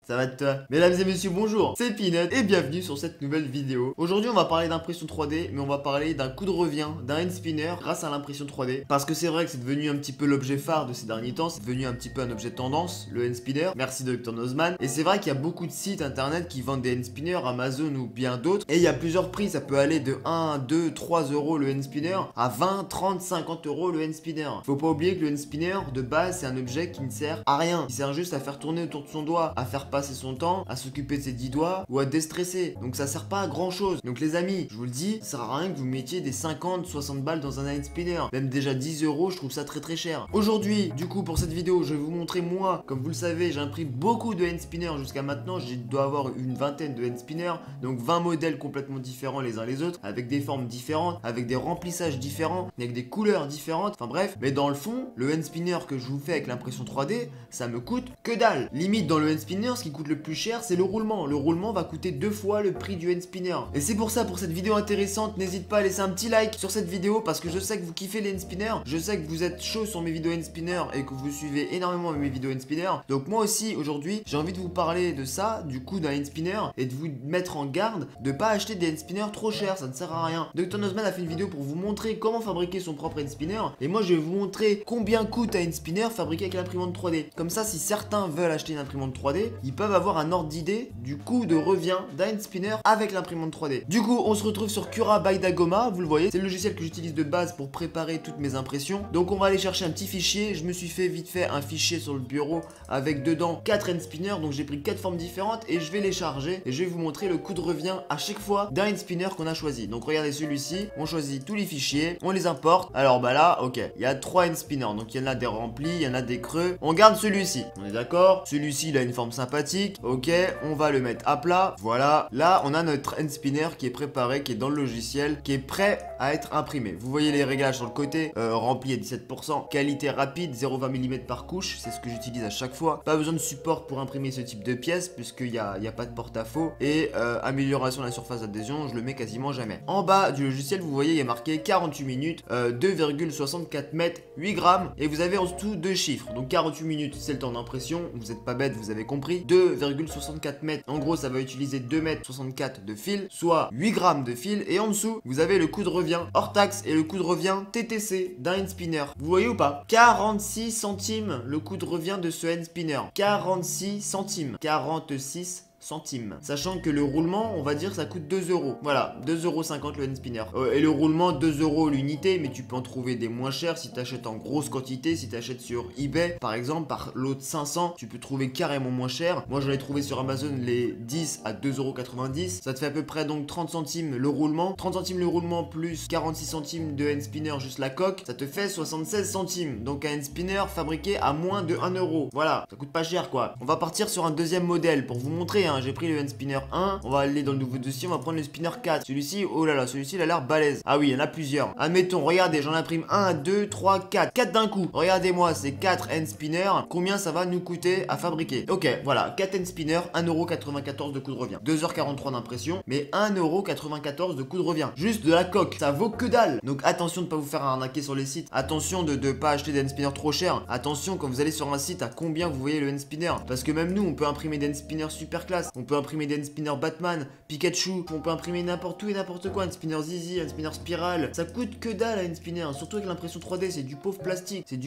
Ça va de toi? Mesdames et messieurs, bonjour, c'est Peanut et bienvenue sur cette nouvelle vidéo. Aujourd'hui, on va parler d'impression 3D, mais on va parler d'un coup de revient, d'un hand spinner grâce à l'impression 3D. Parce que c'est vrai que c'est devenu un petit peu l'objet phare de ces derniers temps, c'est devenu un petit peu un objet de tendance, le hand spinner. Merci Dr Nozman. Et c'est vrai qu'il y a beaucoup de sites internet qui vendent des hand spinners, Amazon ou bien d'autres. Et il y a plusieurs prix, ça peut aller de 1, 2, 3 euros le hand spinner à 20, 30, 50 euros le hand spinner. Faut pas oublier que le hand spinner, de base, c'est un objet qui ne sert à rien. Il sert juste à faire tourner autour de son doigt, à faire passer son temps, à s'occuper de ses 10 doigts ou à déstresser. Donc ça sert pas à grand chose. Donc les amis, je vous le dis, ça sert à rien que vous mettiez des 50, 60 balles dans un hand spinner. Même déjà 10 euros, je trouve ça très cher. Aujourd'hui, du coup, pour cette vidéo, je vais vous montrer moi, comme vous le savez, j'ai imprimé beaucoup de hand spinners jusqu'à maintenant. Je dois avoir une vingtaine de hand spinners. Donc 20 modèles complètement différents les uns les autres, avec des formes différentes, avec des remplissages différents, avec des couleurs différentes. Enfin bref, mais dans le fond, le hand spinner que je vous fais avec l'impression 3D, ça me coûte que dalle. Limite dans le hand spinner, ce qui coûte le plus cher, c'est le roulement. Le roulement va coûter 2 fois le prix du hand spinner. Et c'est pour ça, pour cette vidéo intéressante, n'hésite pas à laisser un petit like sur cette vidéo parce que je sais que vous kiffez les hand spinners. Je sais que vous êtes chaud sur mes vidéos hand spinner et que vous suivez énormément mes vidéos hand spinner. Donc moi aussi, aujourd'hui, j'ai envie de vous parler de ça, du coup d'un hand spinner, et de vous mettre en garde de pas acheter des hand spinners trop chers, ça ne sert à rien. Dr Nozman a fait une vidéo pour vous montrer comment fabriquer son propre hand spinner, et moi je vais vous montrer combien coûte un hand spinner fabriqué avec l'imprimante 3D. Comme ça, si certains veulent acheter une imprimante 3D, ils peuvent avoir un ordre d'idée du coût de revient d'un hand spinner avec l'imprimante 3D. Du coup, on se retrouve sur Cura by Dagoma, vous le voyez, c'est le logiciel que j'utilise de base pour préparer toutes mes impressions. Donc on va aller chercher un petit fichier, je me suis fait vite fait un fichier sur le bureau avec dedans 4 hand spinners, donc j'ai pris 4 formes différentes et je vais les charger et je vais vous montrer le coût de revient à chaque fois d'un hand spinner qu'on a choisi. Donc regardez celui-ci, on choisit tous les fichiers, on les importe. Alors bah là, ok, il y a 3 hand spinners, donc il y en a des remplis, il y en a des creux. On garde celui-ci, on est d'accord? Celui-ci il a une forme sympathique, ok, on va le mettre à plat, voilà. Là on a notre hand spinner qui est préparé, qui est dans le logiciel, qui est prêt à être imprimé. Vous voyez les réglages sur le côté, rempli à 17%, qualité rapide, 0,20 mm par couche, c'est ce que j'utilise à chaque fois. Pas besoin de support pour imprimer ce type de pièces puisqu'il n'y a pas de porte-à-faux. Et amélioration de la surface d'adhésion, je le mets quasiment jamais. En bas du logiciel, vous voyez, il y a marqué 48 minutes, 2,64 mètres, 8 grammes. Et vous avez en dessous deux chiffres. Donc 48 minutes, c'est le temps d'impression. Vous n'êtes pas bête, vous avez compris. 2,64 mètres. En gros, ça va utiliser 2,64 mètres de fil, soit 8 grammes de fil. Et en dessous, vous avez le coût de revient hors taxe et le coût de revient TTC d'un hand spinner. Vous voyez ou pas? 46 centimes le coût de revient de ce hand spinner. 46 centimes. 46 centimes. Sachant que le roulement, on va dire ça coûte 2 euros. Voilà, 2,50 € le hand spinner. Et le roulement, 2 euros l'unité, mais tu peux en trouver des moins chers si tu achètes en grosse quantité. Si tu achètes sur eBay, par exemple, par lot de 500, tu peux trouver carrément moins cher. Moi, j'en ai trouvé sur Amazon les 10 à 2,90 €. Ça te fait à peu près donc 30 centimes le roulement. 30 centimes le roulement plus 46 centimes de hand spinner, juste la coque. Ça te fait 76 centimes. Donc un hand spinner fabriqué à moins de 1 euro. Voilà, ça coûte pas cher quoi. On va partir sur un deuxième modèle pour vous montrer, hein. J'ai pris le hand spinner 1, on va aller dans le nouveau dossier, on va prendre le spinner 4. Celui-ci, oh là là, celui-ci il a l'air balèze. Ah oui, il y en a plusieurs. Admettons, regardez, j'en imprime 1, 2, 3, 4. 4 d'un coup. Regardez-moi, ces 4 hand spinners, combien ça va nous coûter à fabriquer? Ok, voilà, 4 hand spinners, 1,94 € de coût de revient. 2h43 d'impression, mais 1,94 € de coût de revient. Juste de la coque, ça vaut que dalle. Donc attention de ne pas vous faire arnaquer sur les sites. Attention de ne pas acheter des hand spinners trop chers. Attention quand vous allez sur un site à combien vous voyez le hand spinner. Parce que même nous, on peut imprimer des hand spinners super classe. On peut imprimer des hand spinners Batman, Pikachu, on peut imprimer n'importe où et n'importe quoi, un spinner Zizi, un spinner Spiral, ça coûte que dalle un spinner, surtout avec l'impression 3D, c'est du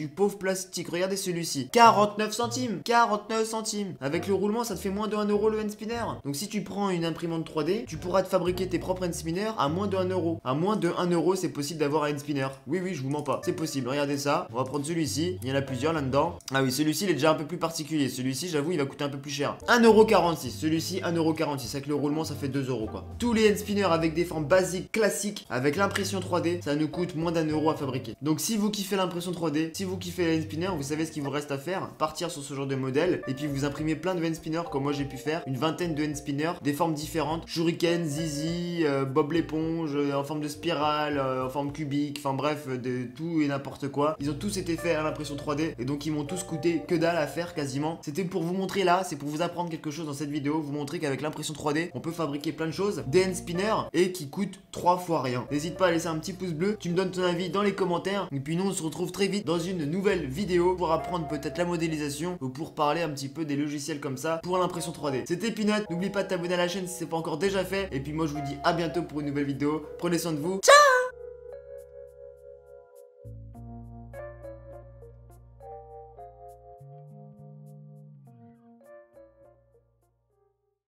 pauvre plastique, regardez celui-ci, 49 centimes, 49 centimes, avec le roulement ça te fait moins de 1 euro le hand spinner, donc si tu prends une imprimante 3D, tu pourras te fabriquer tes propres hand spinners à moins de 1 euro, à moins de 1 euro c'est possible d'avoir un hand spinner, oui je vous mens pas, c'est possible, regardez ça, on va prendre celui-ci, il y en a plusieurs là-dedans, ah oui celui-ci il est déjà un peu plus particulier, celui-ci j'avoue il va coûter un peu plus cher, 1,46 €, celui-ci 1,46 €, avec le roulement ça fait 2 euros quoi. Tous les hand spinners avec des formes basiques, classiques, avec l'impression 3D, ça nous coûte moins d'1 euro à fabriquer. Donc si vous kiffez l'impression 3D, si vous kiffez les hand spinners, vous savez ce qu'il vous reste à faire, partir sur ce genre de modèle, et puis vous imprimez plein de hand spinners comme moi j'ai pu faire, une vingtaine de hand spinners, des formes différentes, Shuriken, Zizi, Bob l'éponge, en forme de spirale, en forme cubique, enfin bref, de tout et n'importe quoi. Ils ont tous été faits à l'impression 3D, et donc ils m'ont tous coûté que dalle à faire quasiment. C'était pour vous montrer là, c'est pour vous apprendre quelque chose dans cette vidéo, vidéo, vous montrer qu'avec l'impression 3D, on peut fabriquer plein de choses, des hand spinners et qui coûtent 3 fois rien. N'hésite pas à laisser un petit pouce bleu, tu me donnes ton avis dans les commentaires. Et puis nous, on se retrouve très vite dans une nouvelle vidéo pour apprendre peut-être la modélisation ou pour parler un petit peu des logiciels comme ça pour l'impression 3D. C'était Peanut, n'oublie pas de t'abonner à la chaîne si c'est pas encore déjà fait. Et puis moi, je vous dis à bientôt pour une nouvelle vidéo. Prenez soin de vous. Ciao!